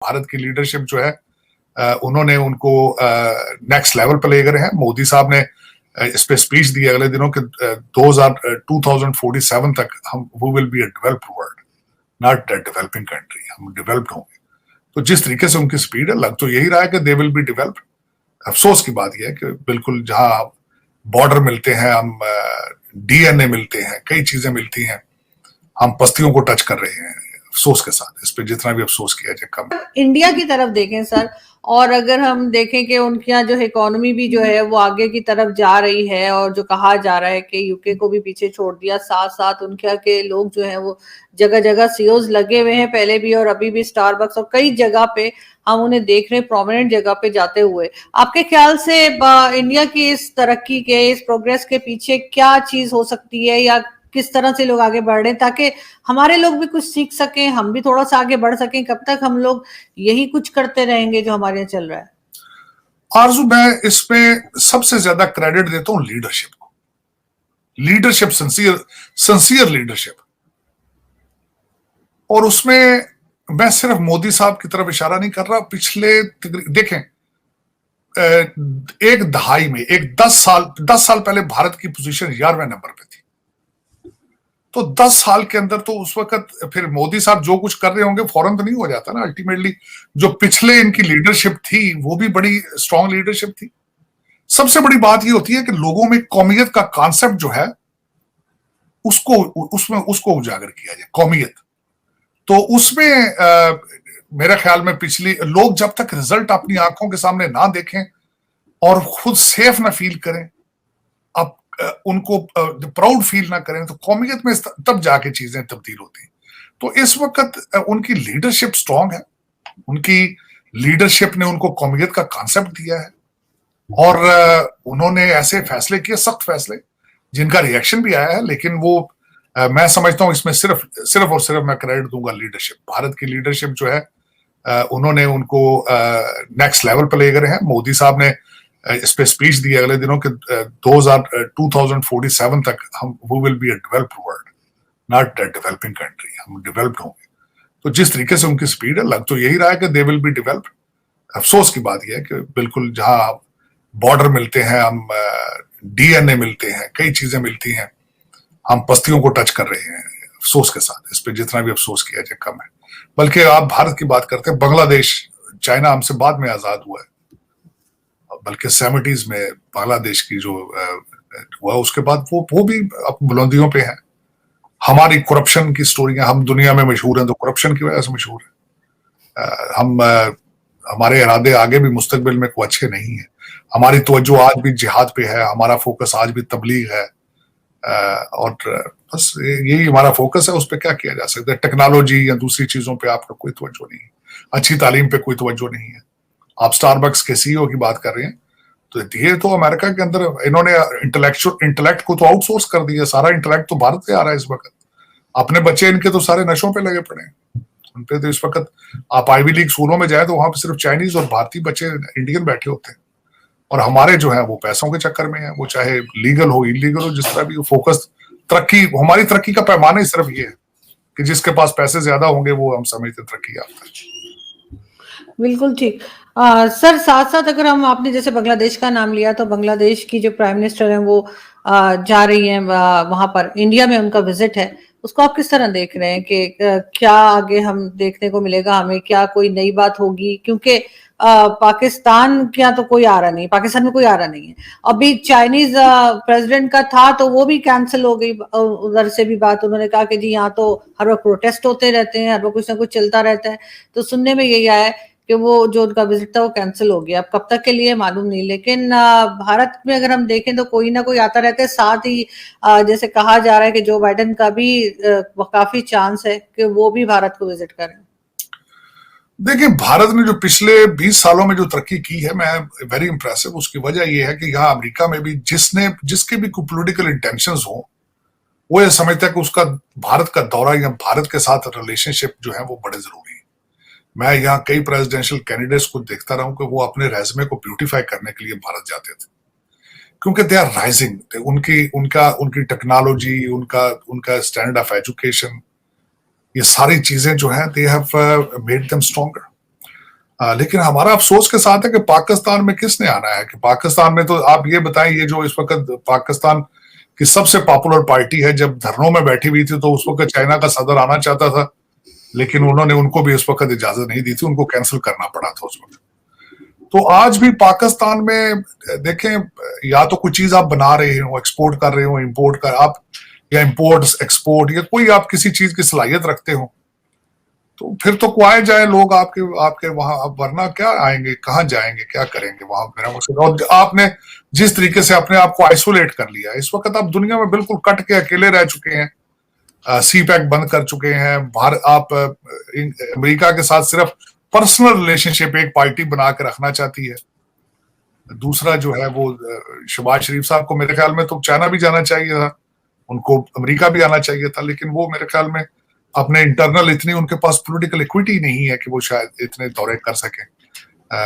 भारत की लीडरशिप जो है उन्होंने उनको नेक्स्ट लेवल पे ले गए हैं। मोदी साहब ने इस पे स्पीच दी अगले दिनों के 2047 तक हम we will be a developed world, not a developing country, हम डेवलप्ड होंगे। तो जिस तरीके से उनकी स्पीड है, लग तो यही रहा है कि दे विल बी डेवलप्ड। अफसोस की बात यह है कि बिल्कुल जहां बॉर्डर मिलते हैं, हम डीएनए मिलते हैं, कई चीजें मिलती हैं, हम बस्तियों को टच कर रहे हैं। अफसोस के साथ इस पे जितना भी अफसोस किया जाए कम। इंडिया की तरफ देखें सर, और अगर हम देखें कि उनके यहाँ जो इकोनॉमी भी जो है वो आगे की तरफ जा रही है, और जो कहा जा रहा है कि यूके को भी पीछे छोड़ दिया, साथ साथ उनके यहाँ के लोग जो है वो जगह जगह सीईओज लगे हुए हैं पहले भी और अभी भी, स्टारबक्स और कई जगह पे हम उन्हें देख रहे हैं प्रोमिनेंट जगह पे जाते हुए। आपके ख्याल से इंडिया की इस तरक्की के, इस प्रोग्रेस के पीछे क्या चीज हो सकती है, या किस तरह से लोग आगे बढ़ रहे हैं ताकि हमारे लोग भी कुछ सीख सकें, हम भी थोड़ा सा आगे बढ़ सकें? कब तक हम लोग यही कुछ करते रहेंगे जो हमारे यहाँ चल रहा है? आरजू, मैं इसमें सबसे ज्यादा क्रेडिट देता हूं लीडरशिप को। Leadership, sincere leadership. और उसमें मैं सिर्फ मोदी साहब की तरफ इशारा नहीं कर रहा। पिछले देखें, एक दहाई में, 10 साल पहले भारत की पोजीशन 11वें नंबर पे थी। तो 10 साल के अंदर तो उस वक्त फिर मोदी साहब जो कुछ कर रहे होंगे फौरन तो नहीं हो जाता ना। अल्टीमेटली जो पिछले इनकी लीडरशिप थी वो भी बड़ी स्ट्रांग लीडरशिप थी। सबसे बड़ी बात ये होती है कि लोगों में कौमियत का कॉन्सेप्ट जो है उसको उजागर किया जाए, कौमियत। तो उसमें मेरे ख्याल में पिछली लोग जब तक रिजल्ट अपनी आंखों के सामने ना देखें और खुद सेफ ना फील करें, अब उनको प्राउड फील ना करें, तो कौमियत में तब जाके चीजें तब्दील होती हैं। तो इस वक्त उनकी लीडरशिप स्ट्रांग है। उनकी लीडरशिप ने उनको कौमियत का कॉन्सेप्ट दिया है और उन्होंने ऐसे फैसले किए, सख्त फैसले, जिनका रिएक्शन भी आया है। लेकिन वो मैं समझता हूं इसमें सिर्फ और सिर्फ मैं क्रेडिट दूंगा लीडरशिप। भारत की लीडरशिप जो है उन्होंने उनको नेक्स्ट लेवल पे ले गए हैं। मोदी साहब ने इस पे स्पीच दी अगले दिनों के 2047 तक हम we will be a developed world, not a developing country, हम डेवलप्ड होंगे। तो जिस तरीके से उनकी स्पीड है, लग तो यही रहा है कि दे विल बी डेवलप्ड। अफसोस की बात यह है कि बिल्कुल जहां बॉर्डर मिलते हैं, हम डीएनए मिलते हैं, कई चीजें मिलती हैं, हम बस्तियों को टच कर रहे हैं। अफसोस के साथ इस पे जितना भी अफसोस किया जाए कम है। बल्कि आप भारत की बात करते हैं, बांग्लादेश, चाइना हमसे बाद में आजाद हुआ है, बल्कि 70s में बांग्लादेश की जो हुआ उसके बाद वो भी बुलंदियों पे है। हमारी करप्शन की स्टोरियां, हम दुनिया में मशहूर हैं तो करप्शन की वजह से मशहूर है। हमारे इरादे आगे भी मुस्तकबिल में कोई अच्छे नहीं है। हमारी तवज्जो आज भी जिहाद पे है, हमारा फोकस आज भी तबलीग है, और बस यही हमारा फोकस है। उस पर क्या किया जा सकता है? टेक्नोलॉजी या दूसरी चीजों पे आपका कोई तवज्जो नहीं है, अच्छी तालीम पे कोई तवज्जो नहीं है। आप स्टारबक्स के सीईओ की बात कर रहे हैं, तो ये तो अमेरिका के अंदर इन्होंने इंटेलेक्ट को तो आउटसोर्स कर दिया। सारा इंटेलेक्ट तो भारत से आ रहा है इस वक्त। अपने बच्चे इनके तो सारे नशों पे लगे पड़े हैं। उन पे तो इस वक्त आप आईवी लीग स्कूलों में जाए तो वहां पे सिर्फ चाइनीज और भारतीय बच्चे, इंडियन बैठे होते हैं। और हमारे जो है वो पैसों के चक्कर में है, वो चाहे लीगल हो इलीगल हो, जिस तरह भी फोकस तरक्की, हमारी तरक्की का पैमाना ही सिर्फ ये है कि जिसके पास पैसे ज्यादा होंगे वो हम समझते तरक्की याफ्ता है। बिल्कुल ठीक। सर, साथ साथ अगर हम, आपने जैसे बांग्लादेश का नाम लिया, तो बांग्लादेश की जो प्राइम मिनिस्टर है वो जा रही हैं वहां पर, इंडिया में उनका विजिट है, उसको आप किस तरह देख रहे हैं कि क्या आगे हम देखने को मिलेगा हमें? क्या कोई नई बात होगी? क्योंकि पाकिस्तान क्या तो कोई आ रहा नहीं, पाकिस्तान में कोई आ रहा नहीं है। अभी चाइनीज प्रेसिडेंट का था तो वो भी कैंसिल हो गई, उधर से भी बात, उन्होंने कहा कि जी यहाँ तो हर वक्त प्रोटेस्ट होते रहते हैं, हर वक्त कुछ ना कुछ चलता रहता है। तो सुनने में यही आया है कि वो जो उनका विजिट था वो कैंसिल हो गया। अब कब तक के लिए मालूम नहीं, लेकिन भारत में अगर हम देखें तो कोई ना कोई आता रहता है। साथ ही जैसे कहा जा रहा है कि जो बाइडेन का भी काफी चांस है कि वो भी भारत को विजिट करें। देखिए, भारत ने जो पिछले 20 सालों में जो तरक्की की है, मैं वेरी इंप्रेसिव। उसकी वजह यह है कि यहाँ अमेरिका में भी जिसके भी कोई पॉलिटिकल इंटेंशंस हो, वो ये समझता है कि उसका भारत का दौरा या भारत के साथ रिलेशनशिप जो है वो बड़े जरूरी है। मैं यहाँ कई प्रेसिडेंशियल कैंडिडेट्स को देखता रहा हूं कि वो अपने रेज्यूमे को ब्यूटिफाई करने के लिए भारत जाते थे, क्योंकि दे आर राइजिंग। उनकी टेक्नोलॉजी, उनका स्टैंडर्ड ऑफ एजुकेशन, ये सारी चीजें जो हैं they have made them stronger. लेकिन हमारा अफसोस के साथ है कि पाकिस्तान में किसने आना है, कि पाकिस्तान में तो आप ये बताएं, ये जो इस वक्त पाकिस्तान की सबसे पॉपुलर पार्टी है, जब धरनों में बैठी हुई थी तो उस वक्त चाइना का सदर आना चाहता था, लेकिन उन्होंने उनको भी उस वक्त इजाजत नहीं दी थी, उनको कैंसिल करना पड़ा था उस वक्त। तो आज भी पाकिस्तान में देखें, या तो कोई चीज आप बना रहे हो, एक्सपोर्ट कर रहे हो, इंपोर्ट कर आप, या इंपोर्ट एक्सपोर्ट, या कोई आप किसी चीज की सलाहियत रखते हो, तो फिर तो को आए जाए लोग आपके आपके वहां, वरना क्या आएंगे, कहाँ जाएंगे, क्या करेंगे वहां, मेरा मकसद। और आपने जिस तरीके से अपने आप को आइसोलेट कर लिया, इस वक्त आप दुनिया में बिल्कुल कट के अकेले रह चुके हैं, सी पैक बंद कर चुके हैं, भारत आप अमेरिका के साथ सिर्फ पर्सनल रिलेशनशिप एक पार्टी बना के रखना चाहती है। दूसरा जो है वो शहबाज शरीफ साहब को मेरे ख्याल में तो चाइना भी जाना चाहिए था, उनको अमेरिका भी आना चाहिए था, लेकिन वो मेरे ख्याल में अपने इंटरनल इतनी उनके पास पॉलिटिकल इक्विटी नहीं है कि वो शायद इतने दौरे कर सके,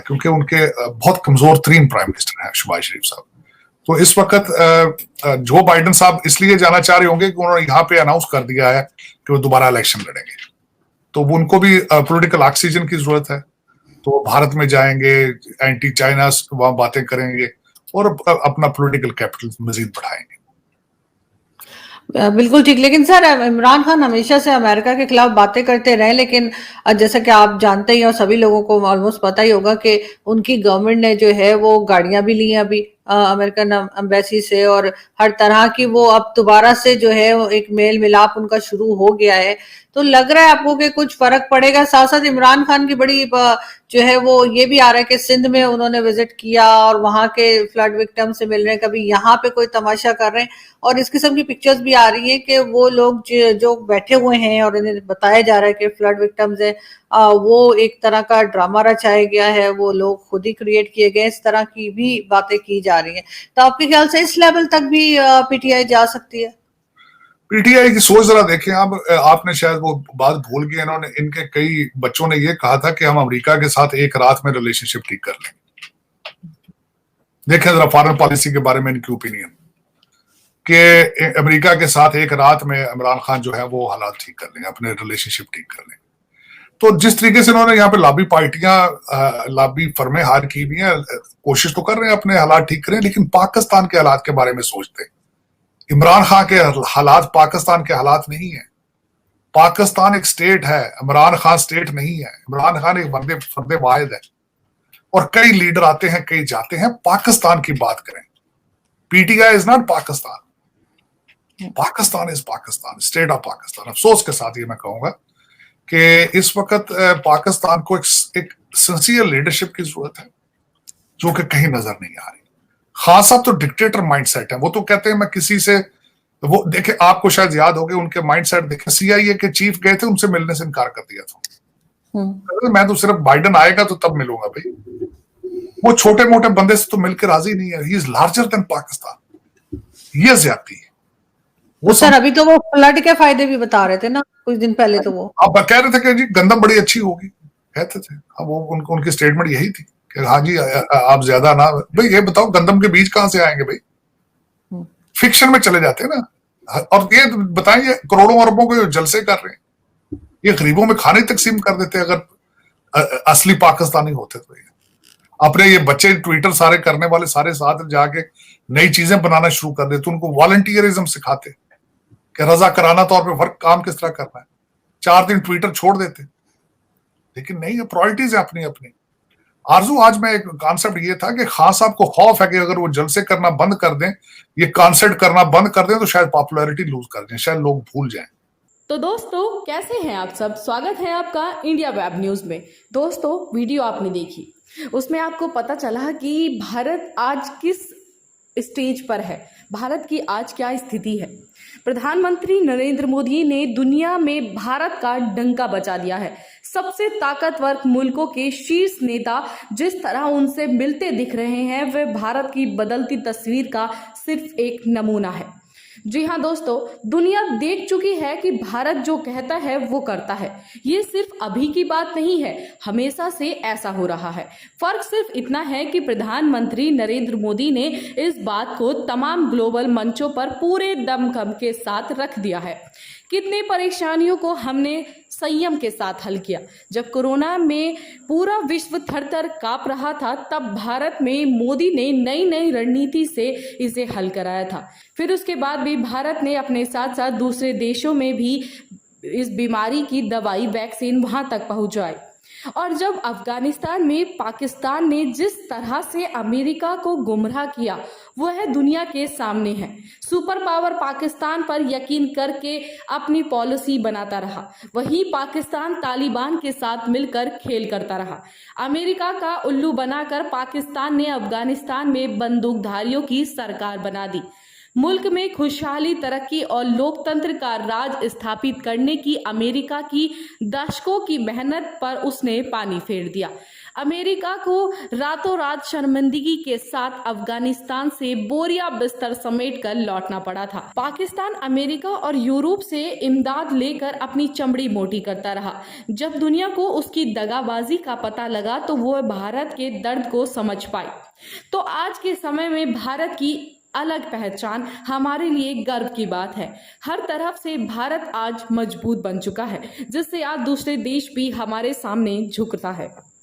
क्योंकि उनके बहुत कमजोर तरीन प्राइम मिनिस्टर हैं शहबाज शरीफ साहब। तो इस वक्त जो बाइडेन साहब इसलिए जाना चाह रहे होंगे कि उन्होंने यहाँ पे अनाउंस कर दिया है कि वो दोबारा इलेक्शन लड़ेंगे, तो उनको भी पॉलिटिकल ऑक्सीजन की जरूरत है, तो भारत में जाएंगे, एंटी चाइना वहां बातें करेंगे और अपना पॉलिटिकल कैपिटल मजीद बढ़ाएंगे। बिल्कुल ठीक। लेकिन सर, इमरान खान हमेशा से अमेरिका के खिलाफ बातें करते रहे, लेकिन जैसा कि आप जानते ही और सभी लोगों को ऑलमोस्ट पता ही होगा कि उनकी गवर्नमेंट ने जो है वो गाड़ियां भी ली हैं अभी अमेरिकन एम्बेसी से, और हर तरह की वो अब दोबारा से जो है एक मेल मिलाप उनका शुरू हो गया है। तो लग रहा है आपको कि कुछ फर्क पड़ेगा? साथ साथ इमरान खान की बड़ी जो है वो ये भी आ रहा है कि सिंध में उन्होंने विजिट किया और वहां के फ्लड विक्टिम से मिल रहे हैं, कभी यहाँ पे कोई तमाशा कर रहे हैं, और इस किस्म की पिक्चर्स भी आ रही है कि वो लोग जो बैठे हुए हैं और इन्हें बताया जा रहा है कि फ्लड विक्टिम्स है, वो एक तरह का ड्रामा रचाया गया है, वो लोग खुद ही क्रिएट किए गए, इस तरह की भी बातें की जा रही हैं। तो आपके ख्याल से इस लेवल तक भी पीटीआई जा सकती है? पीटीआई की सोच जरा देखें आप, आपने शायद वो बात भूल गए, इन्होंने, इनके कई बच्चों ने ये कहा था कि हम अमेरिका के साथ एक रात में रिलेशनशिप ठीक कर लेंगे। देखें जरा फॉरेन पॉलिसी के बारे में इनकी ओपिनियन, कि अमेरिका के साथ एक रात में इमरान खान जो है वो हालात ठीक कर लेंगे, अपने रिलेशनशिप ठीक कर लेंगे। तो जिस तरीके से इन्होंने यहाँ पे लॉबी पार्टियां, लॉबी फर्में हार की भी हैं, कोशिश तो कर रहे हैं अपने हालात ठीक करें, लेकिन पाकिस्तान के हालात के बारे में सोचते हैं। इमरान खान के हालात पाकिस्तान के हालात नहीं है। पाकिस्तान एक स्टेट है, इमरान खान स्टेट नहीं है। इमरान खान एक फर्दे वाहिद है, और कई लीडर आते हैं, कई जाते हैं। पाकिस्तान की बात करें, PTI is not Pakistan, Pakistan is Pakistan, state of Pakistan. अफसोस के साथ ये मैं कहूंगा कि इस वक्त पाकिस्तान को एक सिंसियर लीडरशिप की जरूरत है, जो कि कहीं नजर नहीं आ रही। खान साहब तो डिक्टेटर माइंडसेट है, वो तो कहते हैं मैं किसी से, वो देखे, आपको शायद याद होगा उनके माइंडसेट देखे, सीआईए के चीफ गए थे, उनसे मिलने से इनकार कर दिया था। मैं तो सिर्फ बाइडेन आएगा तो तब मिलूंगा भाई, वो छोटे मोटे बंदे से तो मिलकर राजी नहीं है। He is larger than Pakistan, ये ज्यादती है वो। सर अभी तो वो फ्लड के फायदे भी बता रहे थे ना कुछ दिन पहले, तो वो आप कह रहे थे कि जी गंदम बड़ी अच्छी होगी, कहते थे। अब वो उनकी स्टेटमेंट यही थी कि हाँ जी आप ज्यादा ना, भाई ये बताओ गंदम के बीज कहां से आएंगे भाई? फिक्शन में चले जाते हैं ना। और ये बताएं, करोड़ों अरबों के जलसे कर रहे हैं, ये गरीबों में खाने तकसीम कर देते अगर असली पाकिस्तानी होते तो। अपने ये बच्चे ट्विटर सारे करने वाले सारे साथ जाके नई चीजें बनाना शुरू कर देते, उनको वॉलंटियरिज्म सिखाते कि रजा कराना तौर पे वर्क काम किस तरह करना है। 4 दिन ट्विटर छोड़ देते, लेकिन नहीं, प्रायोरिटीज है अपनी अपनी। आरजू, आज में एक कॉन्सेप्ट ये था कि खान साहब को खौफ है कि अगर वो जलसे करना बंद कर दें, ये कॉन्सर्ट करना बंद कर दें, तो शायद पॉपुलैरिटी लूज कर दें, शायद लोग भूल जाएं। तो दोस्तों कैसे हैं आप सब? स्वागत है आपका इंडिया वेब न्यूज में। दोस्तों वीडियो आपने देखी, उसमें आपको पता चला कि भारत आज किस स्टेज पर है, भारत की आज क्या स्थिति है। प्रधानमंत्री नरेंद्र मोदी ने दुनिया में भारत का डंका बजा दिया है। सबसे ताकतवर मुल्कों के शीर्ष नेता जिस तरह उनसे मिलते दिख रहे हैं, वे भारत की बदलती तस्वीर का सिर्फ एक नमूना है। जी हाँ दोस्तों, दुनिया देख चुकी है कि भारत जो कहता है वो करता है। ये सिर्फ अभी की बात नहीं है, हमेशा से ऐसा हो रहा है। फर्क सिर्फ इतना है कि प्रधानमंत्री नरेंद्र मोदी ने इस बात को तमाम ग्लोबल मंचों पर पूरे दमखम के साथ रख दिया है कितनी परेशानियों को हमने संयम के साथ हल किया। जब कोरोना में पूरा विश्व थर-थर कांप रहा था, तब भारत में मोदी ने नई रणनीति से इसे हल कराया था। फिर उसके बाद भी भारत ने अपने साथ साथ दूसरे देशों में भी इस बीमारी की दवाई, वैक्सीन वहां तक पहुंचाई। और जब अफगानिस्तान में पाकिस्तान ने जिस तरह से अमेरिका को गुमराह किया, वह दुनिया के सामने है। सुपर पावर पाकिस्तान पर यकीन करके अपनी पॉलिसी बनाता रहा, वहीं पाकिस्तान तालिबान के साथ मिलकर खेल करता रहा। अमेरिका का उल्लू बनाकर पाकिस्तान ने अफगानिस्तान में बंदूकधारियों की सरकार बना दी। मुल्क में खुशहाली, तरक्की और लोकतंत्र का राज स्थापित करने की अमेरिका की दशकों की मेहनत पर उसने पानी फेर दिया। अमेरिका को रातों रात शर्मिंदगी के साथ अफगानिस्तान से बोरिया बिस्तर समेट कर लौटना पड़ा था। पाकिस्तान अमेरिका और यूरोप से इमदाद लेकर अपनी चमड़ी मोटी करता रहा। जब दुनिया को उसकी दगाबाजी का पता लगा तो वो भारत के दर्द को समझ पाई। तो आज के समय में भारत की अलग पहचान हमारे लिए गर्व की बात है। हर तरफ से भारत आज मजबूत बन चुका है, जिससे आज दूसरे देश भी हमारे सामने झुकता है।